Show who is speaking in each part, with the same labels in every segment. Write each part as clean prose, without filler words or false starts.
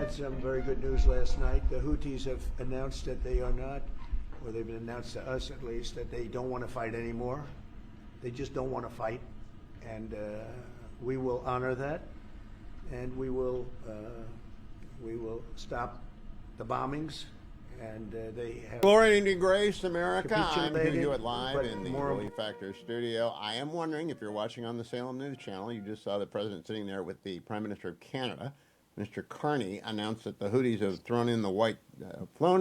Speaker 1: had some very good news last night. The Houthis have announced that they are not, or they've announced to us at least, that they don't want to fight anymore. They just don't want to fight. And we will honor that. And we will stop the bombings. And they have.
Speaker 2: Glory and grace, America. I'm
Speaker 1: capitulated,
Speaker 2: Hugh Hewitt live in the
Speaker 1: more-
Speaker 2: Relief Factor studio. I am wondering if you're watching on the Salem News Channel. You just saw the president sitting there with the Prime Minister of Canada, Mr. Carney, announced that the Houthis have flown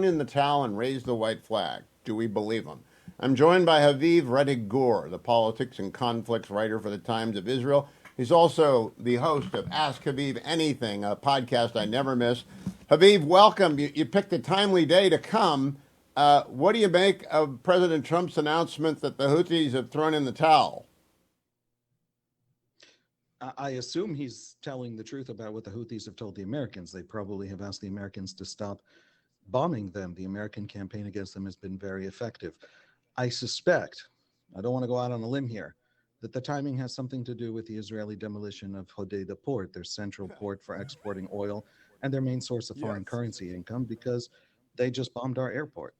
Speaker 2: in the towel and raised the white flag. Do we believe him? I'm joined by Haviv and Hugh, the politics and conflicts writer for the Times of Israel. He's also the host of Ask Haviv Anything, a podcast I never miss. Haviv, welcome. You picked a timely day to come. What do you make of President Trump's announcement that the Houthis have thrown in the towel?
Speaker 3: I assume he's telling the truth about what the Houthis have told the Americans. They probably have asked the Americans to stop bombing them. The American campaign against them has been very effective. I suspect, I don't want to go out on a limb here, that the timing has something to do with the Israeli demolition of Hodeidah port, their central port for exporting oil and their main source of foreign currency income, because they just bombed our airport.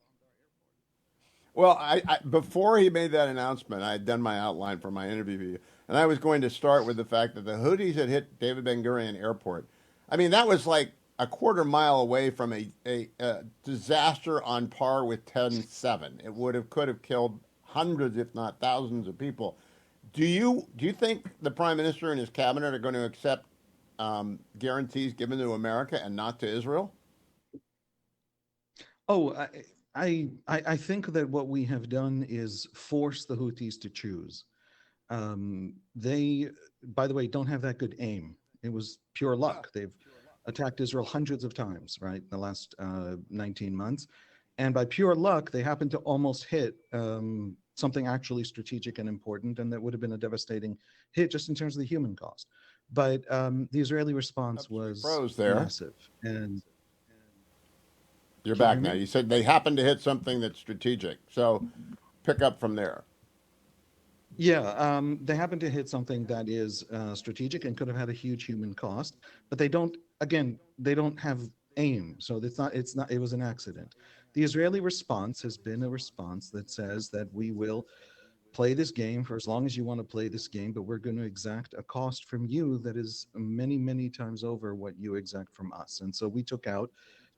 Speaker 2: Well, I before he made that announcement, I had done my outline for my interview, and I was going to start with the fact that the Houthis had hit David Ben Gurion Airport. I mean, that was like a quarter mile away from a disaster on par with 10/7. It could have killed hundreds, if not thousands, of people. Do you think the Prime Minister and his cabinet are going to accept guarantees given to America and not to Israel?
Speaker 3: Oh, I think that what we have done is force the Houthis to choose. They, by the way, don't have that good aim. It was pure luck. They've attacked Israel hundreds of times, right, in the last 19 months. And by pure luck, they happened to almost hit something actually strategic and important, and that would have been a devastating hit just in terms of the human cost. But the Israeli response was massive. And
Speaker 2: you're back now. You said they happened to hit something that's strategic. So pick up from there.
Speaker 3: Yeah, they happened to hit something that is strategic and could have had a huge human cost, but they don't have aim. So it was an accident. The Israeli response has been a response that says that we will play this game for as long as you want to play this game, but we're going to exact a cost from you that is many, many times over what you exact from us. And so we took out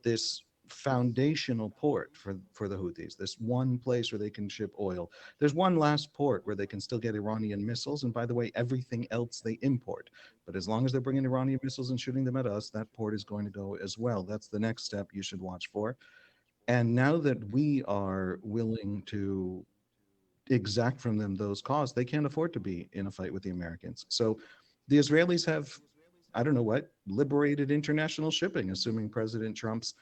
Speaker 3: this foundational port for the Houthis, this one place where they can ship oil. There's one last port where they can still get Iranian missiles, and by the way, everything else they import. But as long as they're bringing Iranian missiles and shooting them at us, that port is going to go as well. That's the next step you should watch for. And now that we are willing to exact from them those costs, they can't afford to be in a fight with the Americans. So the Israelis have, I don't know what, liberated international shipping, assuming President Trump's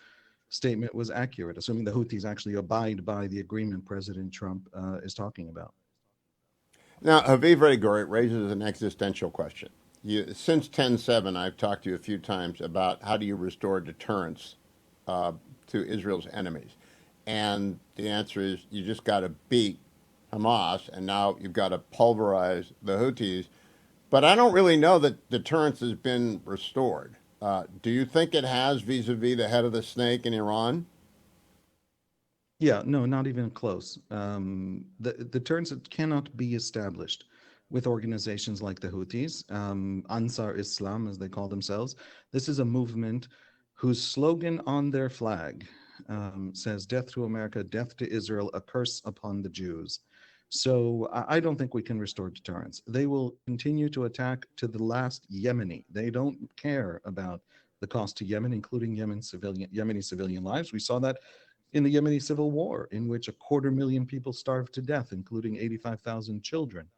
Speaker 3: statement was accurate, assuming the Houthis actually abide by the agreement President Trump is talking about.
Speaker 2: Now, Haviv Redigor raises an existential question. Since 10/7, I've talked to you a few times about how do you restore deterrence to Israel's enemies. And the answer is you just got to beat Hamas, and now you've got to pulverize the Houthis. But I don't really know that deterrence has been restored. Do you think it has vis-a-vis the head of the snake in Iran?
Speaker 3: Yeah, no, not even close. The deterrence cannot be established with organizations like the Houthis, Ansar Islam, as they call themselves. This is a movement whose slogan on their flag says, "Death to America, death to Israel, a curse upon the Jews." So I don't think we can restore deterrence. They will continue to attack to the last Yemeni. They don't care about the cost to Yemen, including Yemeni civilian lives. We saw that in the Yemeni civil war, in which 250,000 people starved to death, including 85,000 children.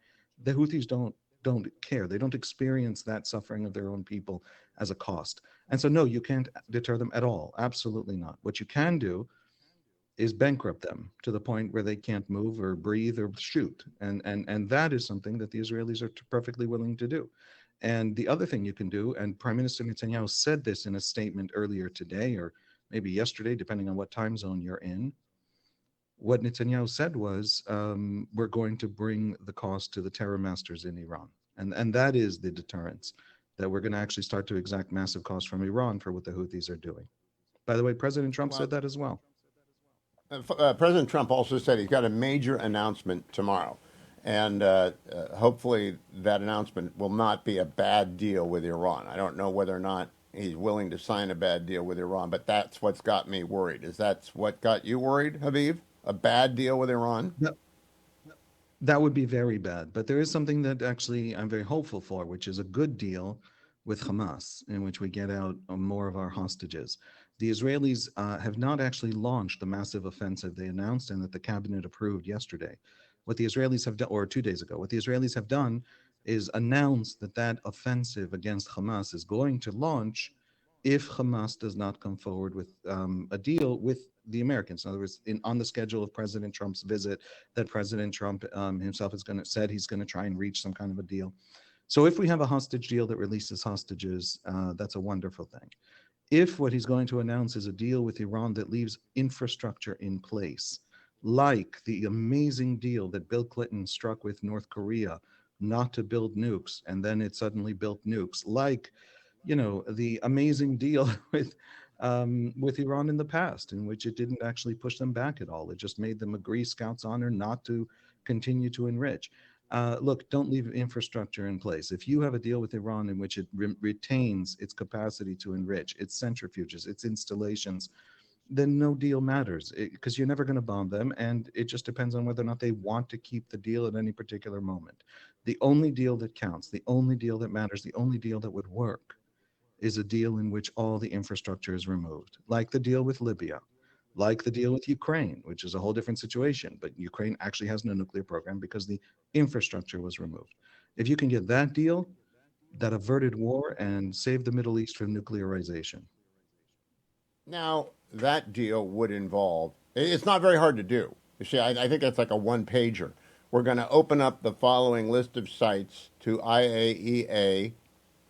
Speaker 3: The Houthis don't care. They don't experience that suffering of their own people as a cost. And so, no, you can't deter them at all. Absolutely not. What you can do is bankrupt them to the point where they can't move or breathe or shoot. And that is something that the Israelis are perfectly willing to do. And the other thing you can do, and Prime Minister Netanyahu said this in a statement earlier today, or maybe yesterday, depending on what time zone you're in, what Netanyahu said was, we're going to bring the cost to the terror masters in Iran. And that is the deterrence that we're going to actually start to exact massive costs from Iran for what the Houthis are doing. By the way, President Trump
Speaker 2: Well,
Speaker 3: said that as well.
Speaker 2: President Trump also said he's got a major announcement tomorrow. And hopefully that announcement will not be a bad deal with Iran. I don't know whether or not he's willing to sign a bad deal with Iran, but that's what's got me worried. Is that what got you worried, Haviv? A bad deal with Iran?
Speaker 3: That would be very bad. But there is something that actually I'm very hopeful for, which is a good deal with Hamas, in which we get out more of our hostages. The Israelis have not actually launched the massive offensive they announced and that the cabinet approved yesterday. What the Israelis have done, or 2 days ago, what the Israelis have done is announce that that offensive against Hamas is going to launch if Hamas does not come forward with a deal with the Americans. In other words, on the schedule of President Trump's visit, that President Trump himself is going to said he's going to try and reach some kind of a deal. So if we have a hostage deal that releases hostages, that's a wonderful thing. If what he's going to announce is a deal with Iran that leaves infrastructure in place, like the amazing deal that Bill Clinton struck with North Korea not to build nukes, and then it suddenly built nukes, like, you know, the amazing deal with Iran in the past, in which it didn't actually push them back at all. It just made them agree, Scouts Honor, not to continue to enrich. Look, don't leave infrastructure in place. If you have a deal with Iran in which it retains its capacity to enrich, its centrifuges, its installations, then no deal matters, because you're never going to bomb them. And it just depends on whether or not they want to keep the deal at any particular moment. The only deal that counts, the only deal that matters, the only deal that would work is a deal in which all the infrastructure is removed, like the deal with Libya, like the deal with Ukraine, which is a whole different situation. But Ukraine actually has no nuclear program because the infrastructure was removed. If you can get that deal, that averted war and saved the Middle East from nuclearization.
Speaker 2: Now, that deal would involve, it's not very hard to do. You see, I think that's like a one pager. We're going to open up the following list of sites to IAEA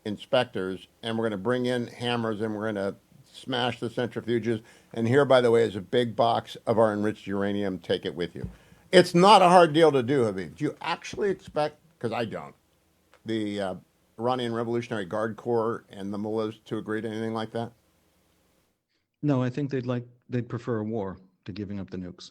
Speaker 2: inspectors, and we're going to bring in hammers and we're going to smash the centrifuges. And here, by the way, is a big box of our enriched uranium. Take it with you. It's not a hard deal to do, Habib. Do you actually expect, because I don't, the Iranian Revolutionary Guard Corps and the mullahs to agree to anything like that?
Speaker 3: No, I think they'd prefer a war to giving up the nukes.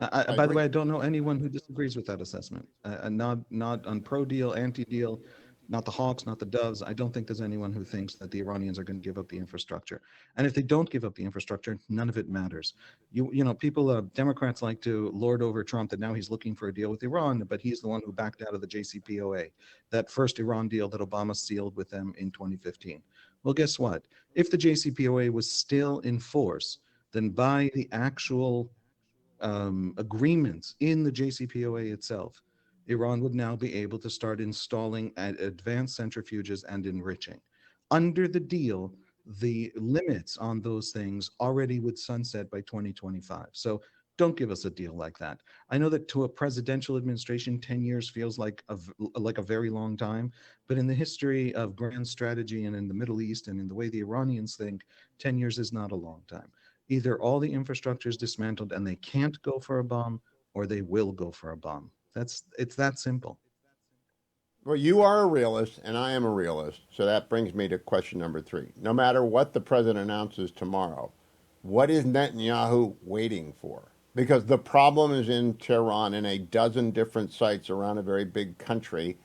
Speaker 2: I
Speaker 3: By the
Speaker 2: agree.
Speaker 3: way, I don't know anyone who disagrees with that assessment. Not on pro deal, anti deal, not the Hawks, not the Doves. I don't think there's anyone who thinks that the Iranians are going to give up the infrastructure. And if they don't give up the infrastructure, none of it matters. People, Democrats like to lord over Trump that now he's looking for a deal with Iran, but he's the one who backed out of the JCPOA, that first Iran deal that Obama sealed with them in 2015. Well, guess what? If the JCPOA was still in force, then by the actual agreements in the JCPOA itself, Iran would now be able to start installing advanced centrifuges and enriching. Under the deal, the limits on those things already would sunset by 2025. So don't give us a deal like that. I know that to a presidential administration, 10 years feels like a very long time, but in the history of grand strategy and in the Middle East and in the way the Iranians think, 10 years is not a long time. Either all the infrastructure is dismantled and they can't go for a bomb, or they will go for a bomb. It's that simple.
Speaker 2: Well, you are a realist, and I am a realist. So that brings me to question number 3. No matter what the president announces tomorrow, what is Netanyahu waiting for? Because the problem is in Tehran in a dozen different sites around a very big country,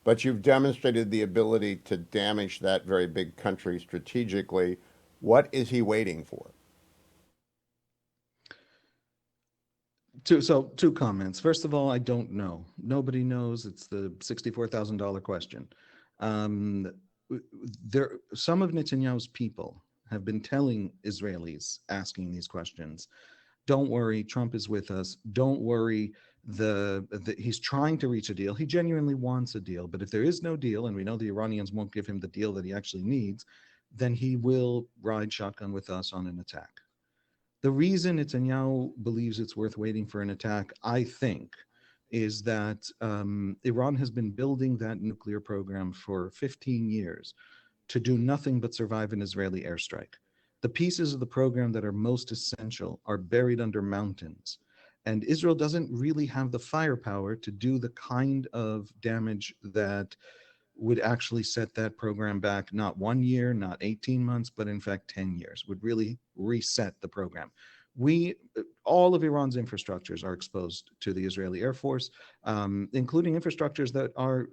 Speaker 2: but you've demonstrated the ability to damage that very big country strategically. What is he waiting for?
Speaker 3: Two comments. First of all, I don't know. Nobody knows. It's the $64,000 question. Some of Netanyahu's people have been telling Israelis asking these questions, don't worry, Trump is with us. Don't worry, he's trying to reach a deal. He genuinely wants a deal, but if there is no deal, and we know the Iranians won't give him the deal that he actually needs, then he will ride shotgun with us on an attack. The reason Netanyahu believes it's worth waiting for an attack, I think, is that Iran has been building that nuclear program for 15 years to do nothing but survive an Israeli airstrike. The pieces of the program that are most essential are buried under mountains. And Israel doesn't really have the firepower to do the kind of damage that would actually set that program back not 1 year, not 18 months, but in fact 10 years, would really reset the program. All of Iran's infrastructures are exposed to the Israeli Air Force, including infrastructures that are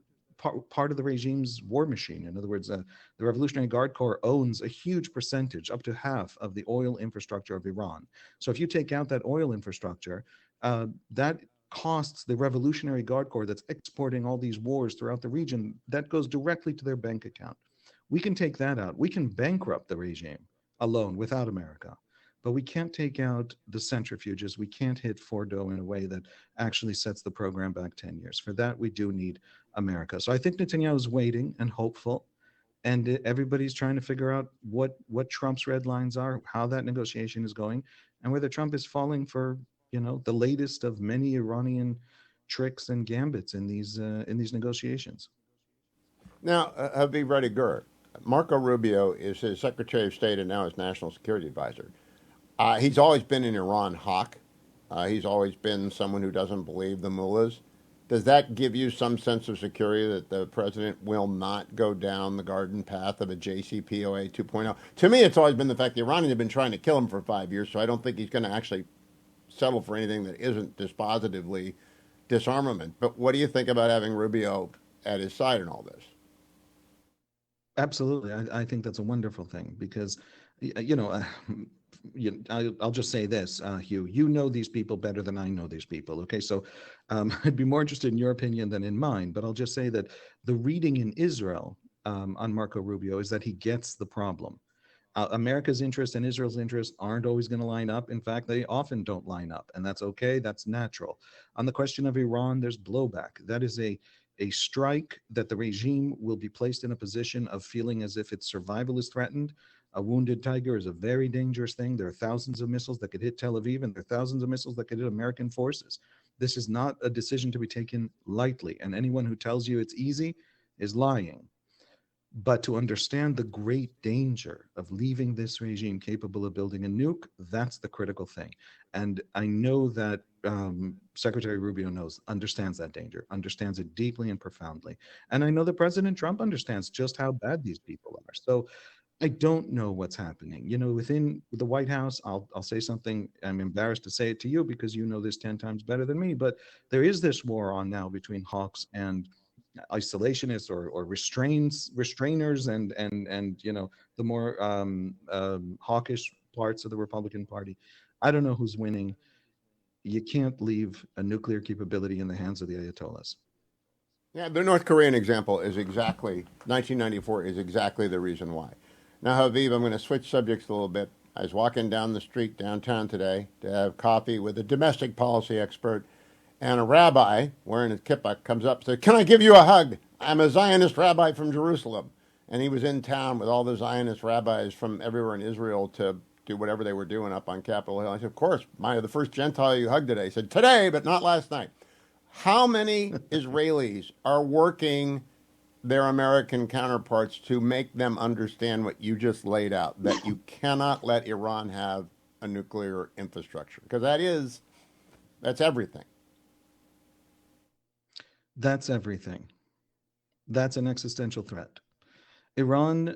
Speaker 3: part of the regime's war machine. In other words, the Revolutionary Guard Corps owns a huge percentage, up to half of the oil infrastructure of Iran. So if you take out that oil infrastructure, that costs the Revolutionary Guard Corps that's exporting all these wars throughout the region, that goes directly to their bank account. We can take that out. We can bankrupt the regime alone without America. But we can't take out the centrifuges. We can't hit Fordo in a way that actually sets the program back 10 years. For that, we do need America. So I think Netanyahu is waiting and hopeful, and everybody's trying to figure out what Trump's red lines are, how that negotiation is going, and whether Trump is falling for the latest of many Iranian tricks and gambits in these negotiations.
Speaker 2: Now, Haviv Gur, Marco Rubio is his Secretary of State and now his National Security Advisor. He's always been an Iran hawk. He's always been someone who doesn't believe the mullahs. Does that give you some sense of security that the president will not go down the garden path of a JCPOA 2.0? To me, it's always been the fact the Iranians have been trying to kill him for 5 years, so I don't think he's going to actually settle for anything that isn't dispositively disarmament. But what do you think about having Rubio at his side in all this?
Speaker 3: Absolutely. I think that's a wonderful thing because, I'll just say this, Hugh, you know these people better than I know these people. Okay, so I'd be more interested in your opinion than in mine, but I'll just say that the reading in Israel on Marco Rubio is that he gets the problem. America's interest and Israel's interest aren't always going to line up. In fact, they often don't line up, and that's okay. That's natural. On the question of Iran, there's blowback. That is a strike that the regime will be placed in a position of feeling as if its survival is threatened. A wounded tiger is a very dangerous thing. There are thousands of missiles that could hit Tel Aviv, and there are thousands of missiles that could hit American forces. This is not a decision to be taken lightly, and anyone who tells you it's easy is lying. But to understand the great danger of leaving this regime capable of building a nuke, that's the critical thing. And I know that Secretary Rubio understands that danger, understands it deeply and profoundly. And I know that President Trump understands just how bad these people are. So I don't know what's happening. Within the White House, I'll say something, I'm embarrassed to say it to you because you know this 10 times better than me, but there is this war on now between hawks and isolationists or restrainers and the more hawkish parts of the Republican Party. I don't know who's winning. You can't leave a nuclear capability in the hands of the Ayatollahs.
Speaker 2: Yeah, the North Korean example is 1994 is exactly the reason why. Now, Haviv, I'm going to switch subjects a little bit. I was walking down the street downtown today to have coffee with a domestic policy expert, and a rabbi wearing a kippah comes up and says, "Can I give you a hug? I'm a Zionist rabbi from Jerusalem." And he was in town with all the Zionist rabbis from everywhere in Israel to do whatever they were doing up on Capitol Hill. I said, "Of course, the first Gentile you hugged today." He said, "Today, but not last night." How many Israelis are working their American counterparts to make them understand what you just laid out, that you cannot let Iran have a nuclear infrastructure? Because that's everything.
Speaker 3: That's everything. That's an existential threat. Iran's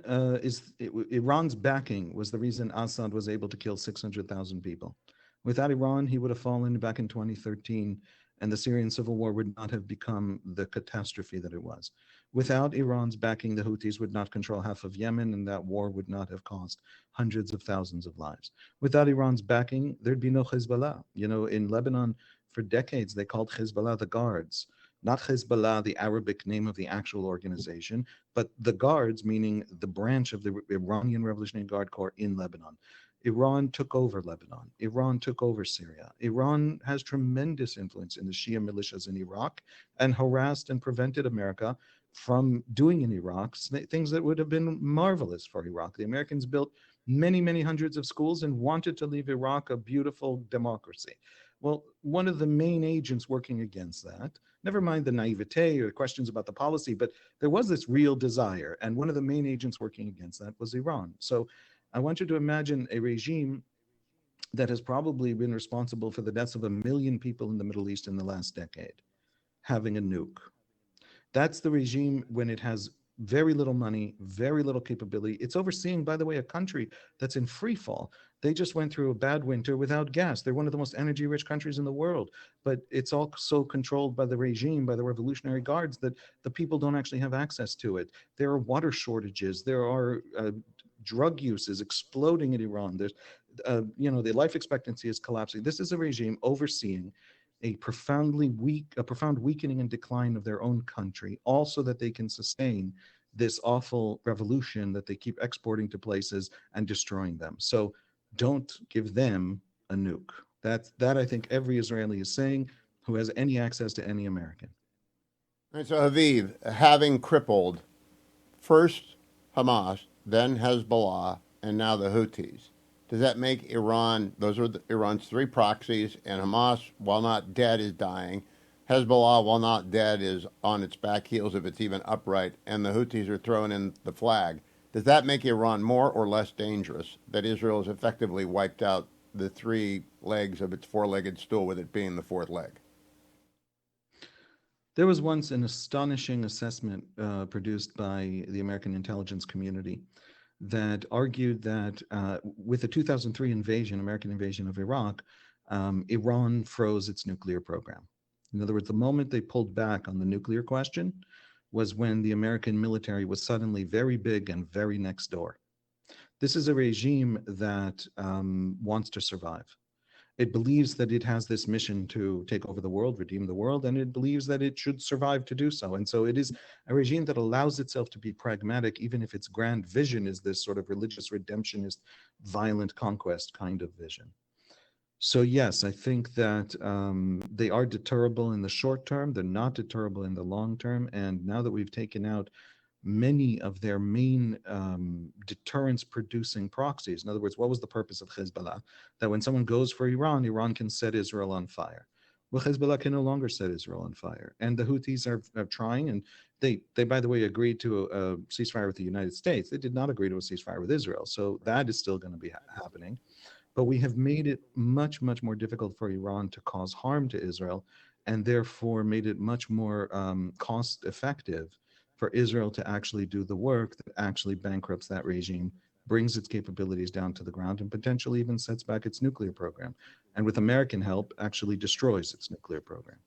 Speaker 3: backing was the reason Assad was able to kill 600,000 people. Without Iran, he would have fallen back in 2013, and the Syrian civil war would not have become the catastrophe that it was. Without Iran's backing, the Houthis would not control half of Yemen, and that war would not have cost hundreds of thousands of lives. Without Iran's backing, there'd be no Hezbollah. In Lebanon, for decades, they called Hezbollah the Guards. Not Hezbollah, the Arabic name of the actual organization, but the Guards, meaning the branch of the Iranian Revolutionary Guard Corps in Lebanon. Iran took over Lebanon. Iran took over Syria. Iran has tremendous influence in the Shia militias in Iraq and harassed and prevented America from doing in Iraq things that would have been marvelous for Iraq. The Americans built many, many hundreds of schools and wanted to leave Iraq a beautiful democracy. Well, one of the main agents working against that, never mind the naivete or questions about the policy, but there was this real desire. And one of the main agents working against that was Iran. So I want you to imagine a regime that has probably been responsible for the deaths of 1 million people in the Middle East in the last decade, having a nuke. That's the regime when it has very little money, very little capability. It's overseeing, by the way, a country that's in free fall. They just went through a bad winter without gas. They're one of the most energy rich countries in the world, but it's also controlled by the regime, by the revolutionary guards, that the people don't actually have access to it. There are water shortages. There are drug use is exploding in Iran. There's, the life expectancy is collapsing. This is a regime overseeing a profound weakening and decline of their own country, also that they can sustain this awful revolution that they keep exporting to places and destroying them. So don't give them a nuke. That I think every Israeli is saying who has any access to any American.
Speaker 2: All right, so Haviv, having crippled first Hamas, then Hezbollah, and now the Houthis, does that make Iran, those are Iran's three proxies, and Hamas, while not dead, is dying. Hezbollah, while not dead, is on its back heels if it's even upright, and the Houthis are throwing in the flag. Does that make Iran more or less dangerous, that Israel has effectively wiped out the three legs of its four-legged stool, with it being the fourth leg?
Speaker 3: There was once an astonishing assessment produced by the American intelligence community that argued that with the 2003 American invasion of Iraq, Iran froze its nuclear program. In other words, the moment they pulled back on the nuclear question was when the American military was suddenly very big and very next door. This is a regime that wants to survive. It believes that it has this mission to take over the world, redeem the world, and it believes that it should survive to do so. And so it is a regime that allows itself to be pragmatic, even if its grand vision is this sort of religious redemptionist, violent conquest kind of vision. So yes, I think that they are deterrable in the short term. They're not deterrable in the long term. And now that we've taken out many of their main deterrence-producing proxies. In other words, what was the purpose of Hezbollah? That when someone goes for Iran, Iran can set Israel on fire. Well, Hezbollah can no longer set Israel on fire. And the Houthis are trying, and they, by the way, agreed to a ceasefire with the United States. They did not agree to a ceasefire with Israel. So that is still going to be happening. But we have made it much, much more difficult for Iran to cause harm to Israel, and therefore made it much more cost-effective for Israel to actually do the work that actually bankrupts that regime, brings its capabilities down to the ground, and potentially even sets back its nuclear program. And with American help, actually destroys its nuclear program.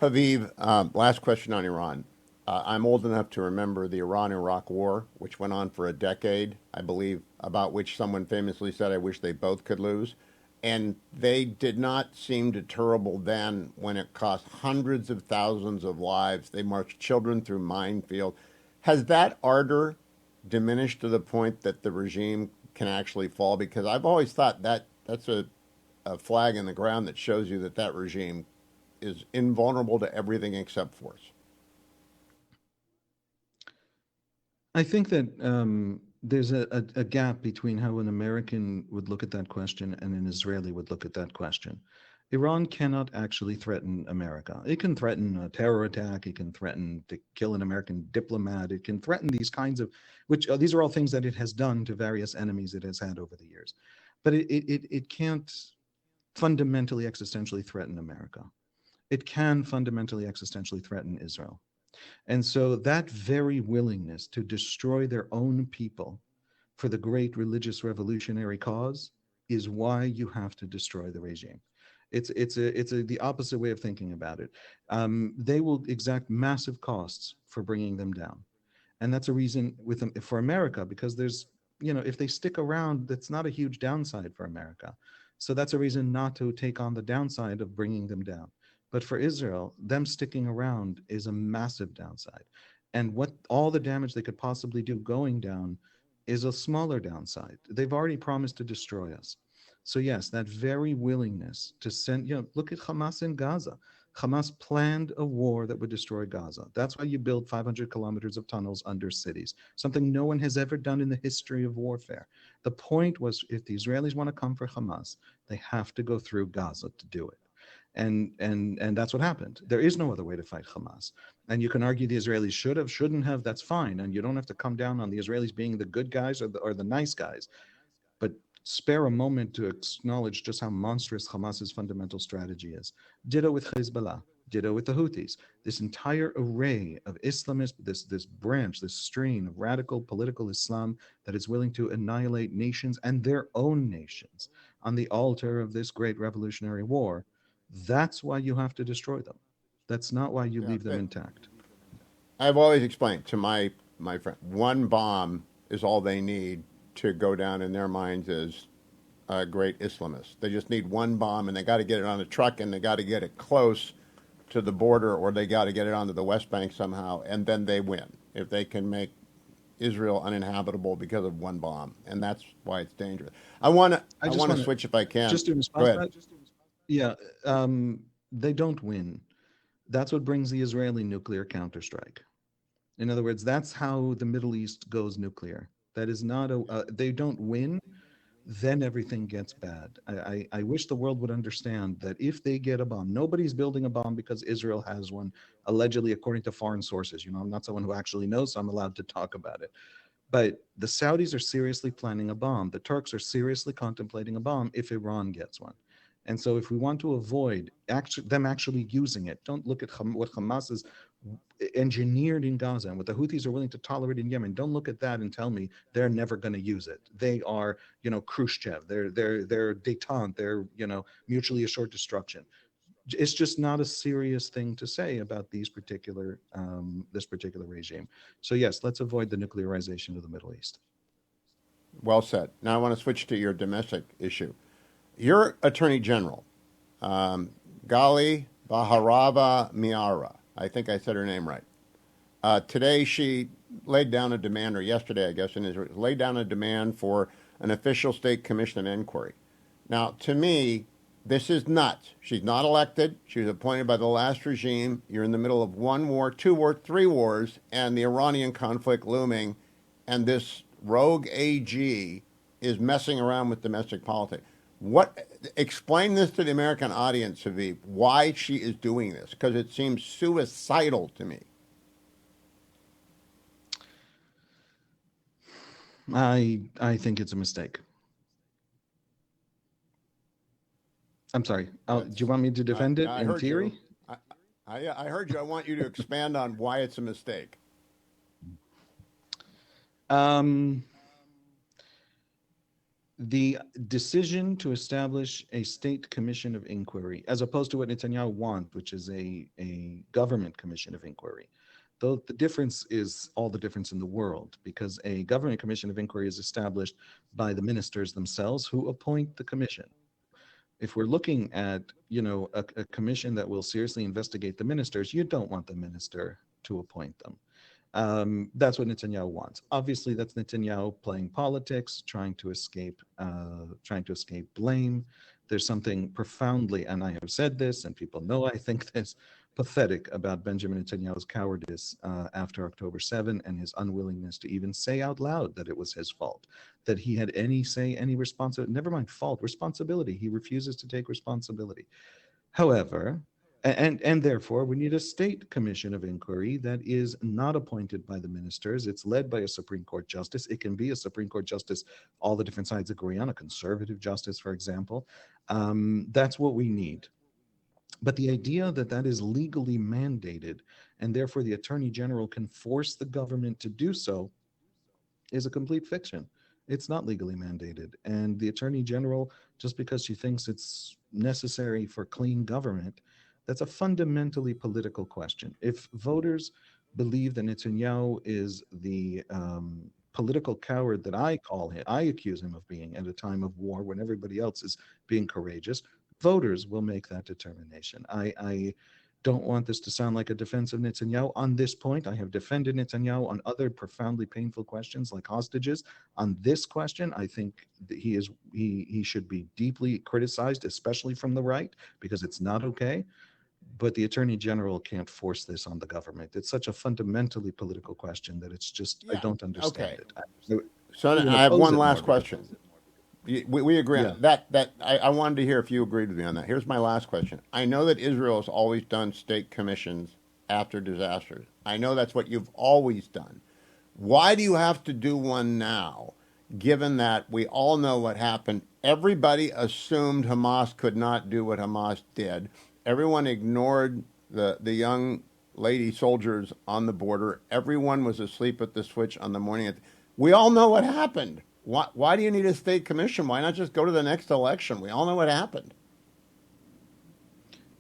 Speaker 2: Haviv, last question on Iran. I'm old enough to remember the Iran-Iraq War, which went on for a decade, I believe, about which someone famously said, "I wish they both could lose." And they did not seem deterrable then when it cost hundreds of thousands of lives. They marched children through minefield. Has that ardor diminished to the point that the regime can actually fall? Because I've always thought that that's a flag in the ground that shows you that that regime is invulnerable to everything except force.
Speaker 3: I think that there's a gap between how an American would look at that question and an Israeli would look at that question. Iran cannot actually threaten America. It can threaten a terror attack. It can threaten to kill an American diplomat. It can threaten these kinds of, which these are all things that it has done to various enemies it has had over the years. But it can't fundamentally existentially threaten America. It can fundamentally existentially threaten Israel. And so that very willingness to destroy their own people for the great religious revolutionary cause is why you have to destroy the regime. It's the opposite way of thinking about it. They will exact massive costs for bringing them down, and that's a reason with them for America, because there's, if they stick around, that's not a huge downside for America. So that's a reason not to take on the downside of bringing them down. But for Israel, them sticking around is a massive downside. And what all the damage they could possibly do going down is a smaller downside. They've already promised to destroy us. So yes, that very willingness to send, look at Hamas in Gaza. Hamas planned a war that would destroy Gaza. That's why you build 500 kilometers of tunnels under cities, something no one has ever done in the history of warfare. The point was, if the Israelis want to come for Hamas, they have to go through Gaza to do it. And that's what happened. There is no other way to fight Hamas. And you can argue the Israelis should have, shouldn't have, that's fine. And you don't have to come down on the Israelis being the good guys or the nice guys. But spare a moment to acknowledge just how monstrous Hamas's fundamental strategy is. Ditto with Hezbollah. Ditto with the Houthis. This entire array of Islamist, this branch, this strain of radical political Islam that is willing to annihilate nations and their own nations on the altar of this great revolutionary war. That's why you have to destroy them. That's not why you
Speaker 2: Yeah,
Speaker 3: leave them intact.
Speaker 2: I've always explained to my friend, one bomb is all they need to go down in their minds as great Islamists. They just need one bomb, and they got to get it on a truck, and they got to get it close to the border, or they got to get it onto the West Bank somehow, and then they win if they can make Israel uninhabitable because of one bomb, and that's why it's dangerous. I want to switch if I can.
Speaker 3: Just in
Speaker 2: Go
Speaker 3: response to
Speaker 2: ahead.
Speaker 3: that, yeah, they don't win. That's what brings the Israeli nuclear counterstrike. In other words, that's how the Middle East goes nuclear. That is not they don't win, then everything gets bad. I wish the world would understand that if they get a bomb, nobody's building a bomb because Israel has one, allegedly, according to foreign sources. You know, I'm not someone who actually knows, so I'm allowed to talk about it. But the Saudis are seriously planning a bomb. The Turks are seriously contemplating a bomb if Iran gets one. And so, if we want to avoid them actually using it, don't look at what Hamas is engineered in Gaza and what the Houthis are willing to tolerate in Yemen. Don't look at that and tell me they're never going to use it. They are, Khrushchev. They're détente. They're, mutually assured destruction. It's just not a serious thing to say about this particular regime. So yes, let's avoid the nuclearization of the Middle East.
Speaker 2: Well said. Now I want to switch to your domestic issue. Your Attorney General, Gali Baharava Miara, I think I said her name right. Today she laid down a demand, or yesterday I guess in Israel, laid down a demand for an official state commission of inquiry. Now, to me, this is nuts. She's not elected. She was appointed by the last regime. You're in the middle of one war, two war, three wars, and the Iranian conflict looming, and this rogue AG is messing around with domestic politics. Explain this to the American audience, Haviv, why she is doing this, because it seems suicidal to me.
Speaker 3: I think it's a mistake. I'm sorry. Do you want me to defend it
Speaker 2: I
Speaker 3: in
Speaker 2: heard you.
Speaker 3: theory?
Speaker 2: I heard you. I want you to expand on why it's a mistake.
Speaker 3: The decision to establish a state commission of inquiry, as opposed to what Netanyahu wants, which is a government commission of inquiry, though the difference is all the difference in the world, because a government commission of inquiry is established by the ministers themselves who appoint the commission. If we're looking at, a commission that will seriously investigate the ministers, you don't want the minister to appoint them. That's what Netanyahu wants. Obviously, that's Netanyahu playing politics, trying to escape blame. There's something profoundly, and I have said this, and people know I think this, pathetic about Benjamin Netanyahu's cowardice after October 7 and his unwillingness to even say out loud that it was his fault, that he had any responsibility, never mind fault, responsibility. He refuses to take responsibility. However, and therefore, we need a state commission of inquiry that is not appointed by the ministers. It's led by a Supreme Court justice. It can be a Supreme Court justice all the different sides agree on, a conservative justice, for example. That's what we need. But the idea that that is legally mandated and therefore the Attorney General can force the government to do so is a complete fiction. It's not legally mandated. And the Attorney General, just because she thinks it's necessary for clean government, that's a fundamentally political question. If voters believe that Netanyahu is the political coward that I call him, I accuse him of being at a time of war when everybody else is being courageous, voters will make that determination. I don't want this to sound like a defense of Netanyahu. On this point, I have defended Netanyahu on other profoundly painful questions like hostages. On this question, I think that he should be deeply criticized, especially from the right, because it's not okay. But the Attorney General can't force this on the government. It's such a fundamentally political question that it's just, I
Speaker 2: Yeah.
Speaker 3: don't understand
Speaker 2: Okay.
Speaker 3: it.
Speaker 2: So
Speaker 3: even
Speaker 2: I have
Speaker 3: oppose
Speaker 2: one
Speaker 3: it more
Speaker 2: last
Speaker 3: because
Speaker 2: question. We agree
Speaker 3: yeah.
Speaker 2: on that. I wanted to hear if you agreed with me on that. Here's my last question. I know that Israel has always done state commissions after disasters. I know that's what you've always done. Why do you have to do one now, given that we all know what happened? Everybody assumed Hamas could not do what Hamas did. Everyone ignored the young lady soldiers on the border. Everyone was asleep at the switch on the morning. We all know what happened. Why do you need a state commission? Why not just go to the next election? We all know what happened.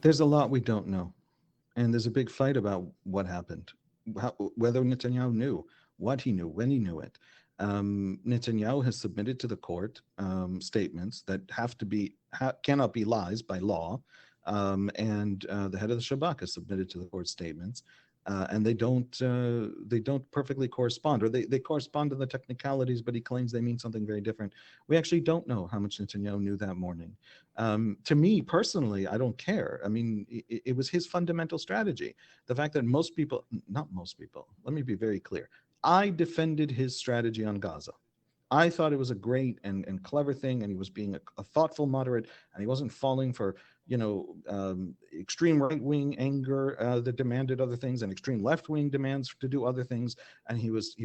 Speaker 3: There's a lot we don't know. And there's a big fight about what happened, whether Netanyahu knew, what he knew, when he knew it. Netanyahu has submitted to the court statements that have to be cannot be lies by law, and the head of the Shabak has submitted to the court statements, and they don't perfectly correspond, or they correspond to the technicalities, but he claims they mean something very different. We actually don't know how much Netanyahu knew that morning. To me personally, I don't care. I mean, it was his fundamental strategy. The fact that most people, not most people, let me be very clear. I defended his strategy on Gaza. I thought it was a great and clever thing, and he was being a thoughtful moderate, and he wasn't falling for extreme right wing anger that demanded other things, and extreme left wing demands to do other things, and he was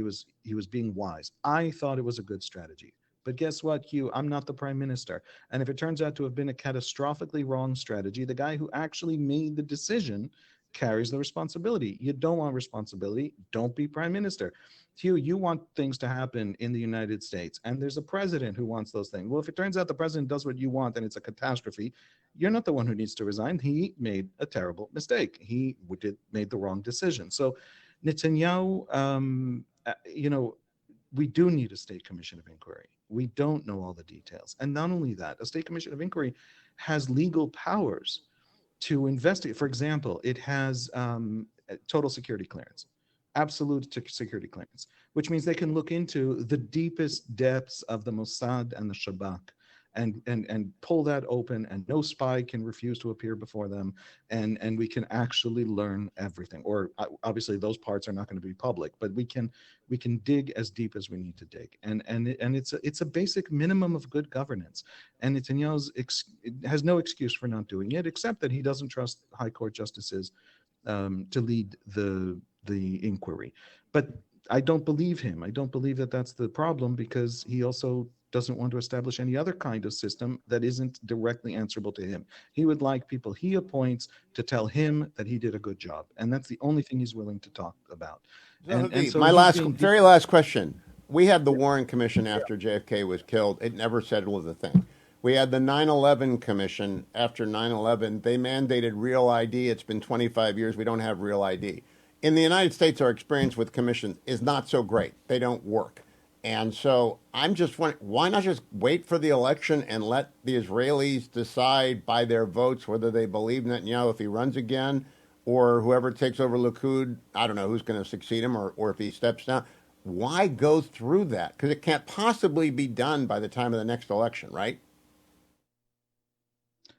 Speaker 3: being wise. I thought it was a good strategy. But guess what, Hugh? I'm not the prime minister. And if it turns out to have been a catastrophically wrong strategy, the guy who actually made the decision carries the responsibility. You don't want responsibility. Don't be prime minister. Hugh, you want things to happen in the United States, and there's a president who wants those things. Well, if it turns out the president does what you want and it's a catastrophe, you're not the one who needs to resign. He made a terrible mistake. He made the wrong decision. So Netanyahu, we do need a state commission of inquiry. We don't know all the details. And not only that, a state commission of inquiry has legal powers to investigate. For example, it has total security clearance, absolute security clearance, which means they can look into the deepest depths of the Mossad and the Shabak and pull that open, and no spy can refuse to appear before them, and we can actually learn everything. Or obviously those parts are not going to be public, but we can dig as deep as we need to dig, and it's a basic minimum of good governance. And Netanyahu has no excuse for not doing it, except that he doesn't trust high court justices to lead the inquiry. But I don't believe him. I don't believe that that's the problem, because he also doesn't want to establish any other kind of system that isn't directly answerable to him. He would like people he appoints to tell him that he did a good job, and that's the only thing he's willing to talk about. And so
Speaker 2: my very last question. We had the Warren Commission after JFK was killed. It never settled a thing. We had the 9/11 Commission after 9/11. They mandated real ID. It's been 25 years. We don't have real ID. In the United States, our experience with commissions is not so great. They don't work. And so I'm just wondering, why not just wait for the election and let the Israelis decide by their votes whether they believe Netanyahu if he runs again, or whoever takes over Likud, I don't know who's going to succeed him, or if he steps down. Why go through that? Because it can't possibly be done by the time of the next election, right?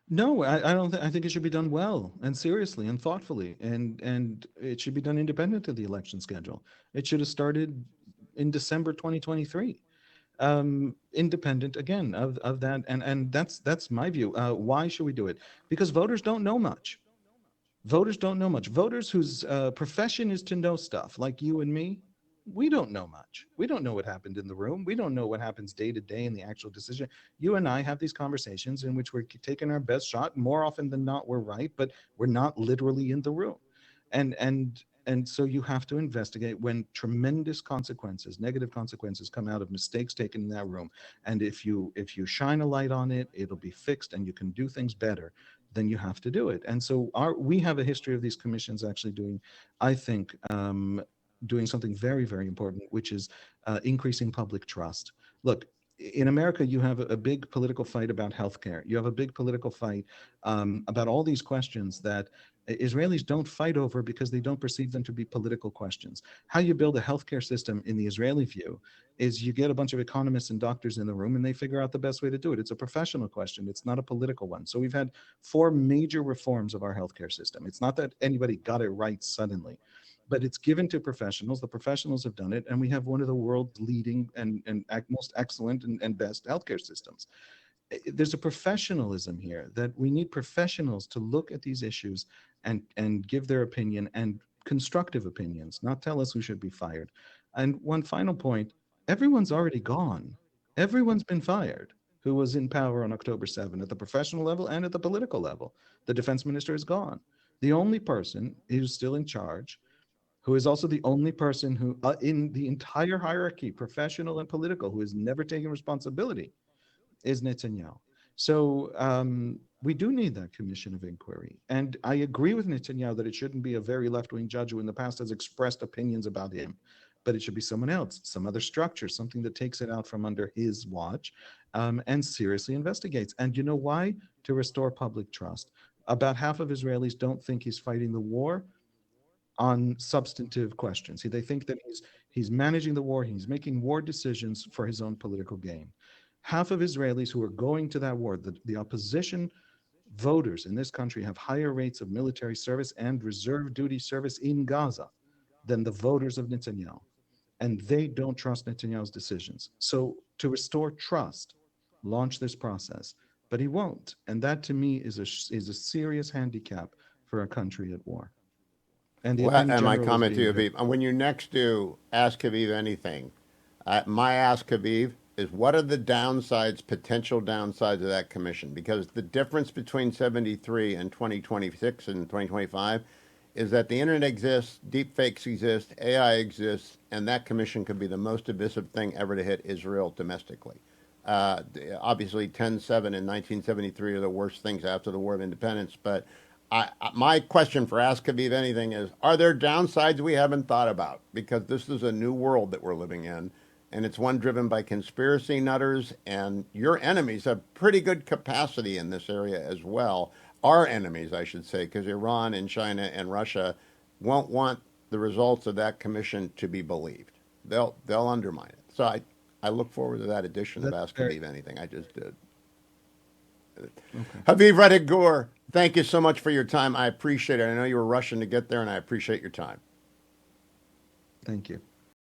Speaker 3: No, I don't. I think it should be done well and seriously and thoughtfully, and it should be done independent of the election schedule. It should have started in December 2023, independent again of that, and that's my view. Why should we do it? Because voters don't know much. Voters don't know much. Voters whose profession is to know stuff, like you and me, we don't know much. We don't know what happened in the room. We don't know what happens day to day in the actual decision. You and I have these conversations in which we're taking our best shot. More often than not, we're right, but we're not literally in the room. And so you have to investigate when tremendous consequences, negative consequences, come out of mistakes taken in that room. And if you shine a light on it, it'll be fixed, and you can do things better. Then you have to do it. And so we have a history of these commissions actually doing, I think, doing something very, very important, which is increasing public trust. Look, in America, you have a big political fight about healthcare. You have a big political fight about all these questions that Israelis don't fight over because they don't perceive them to be political questions. How you build a healthcare system in the Israeli view is you get a bunch of economists and doctors in the room, and they figure out the best way to do it. It's a professional question. It's not a political one. So we've had 4 major reforms of our healthcare system. It's not that anybody got it right suddenly, but it's given to professionals. The professionals have done it, and we have one of the world's leading and most excellent and best healthcare systems. There's a professionalism here that we need professionals to look at these issues and give their opinion, and constructive opinions, not tell us who should be fired. And one final point, everyone's already gone. Everyone's been fired who was in power on October 7th at the professional level and at the political level. The defense minister is gone. The only person who's still in charge, who is also the only person who, in the entire hierarchy, professional and political, who has never taken responsibility, is Netanyahu. So we do need that commission of inquiry. And I agree with Netanyahu that it shouldn't be a very left-wing judge who in the past has expressed opinions about him, but it should be someone else, some other structure, something that takes it out from under his watch and seriously investigates. And you know why? To restore public trust. About half of Israelis don't think he's fighting the war on substantive questions. They think that he's managing the war, he's making war decisions for his own political gain. Half of Israelis who are going to that war, the opposition voters in this country have higher rates of military service and reserve duty service in Gaza than the voters of Netanyahu. And they don't trust Netanyahu's decisions. So to restore trust, launch this process. But he won't. And that to me is a serious handicap for a country at war. And the
Speaker 2: Well,
Speaker 3: Attorney
Speaker 2: and my
Speaker 3: General is
Speaker 2: comment to
Speaker 3: being
Speaker 2: you,
Speaker 3: very.
Speaker 2: Aviv, when you next do Ask Aviv Anything, my Ask Aviv is what are the downsides, potential downsides of that commission? Because the difference between 73 and 2026 and 2025 is that the internet exists, deep fakes exist, AI exists, and that commission could be the most divisive thing ever to hit Israel domestically. Obviously, 10/7 and 1973 are the worst things after the War of Independence, but my question for Ask Aviv Anything is, are there downsides we haven't thought about? Because this is a new world that we're living in, and it's one driven by conspiracy nutters, and your enemies have pretty good capacity in this area as well. Our enemies, I should say, because Iran and China and Russia won't want the results of that commission to be believed. They'll undermine it. So I look forward to that edition of
Speaker 3: That's
Speaker 2: Ask
Speaker 3: very
Speaker 2: Aviv Anything. I just did.
Speaker 3: okay.
Speaker 2: Haviv Reddick Gur, thank you so much for your time. I appreciate it. I know you were rushing to get there, and I appreciate your time.
Speaker 3: Thank you.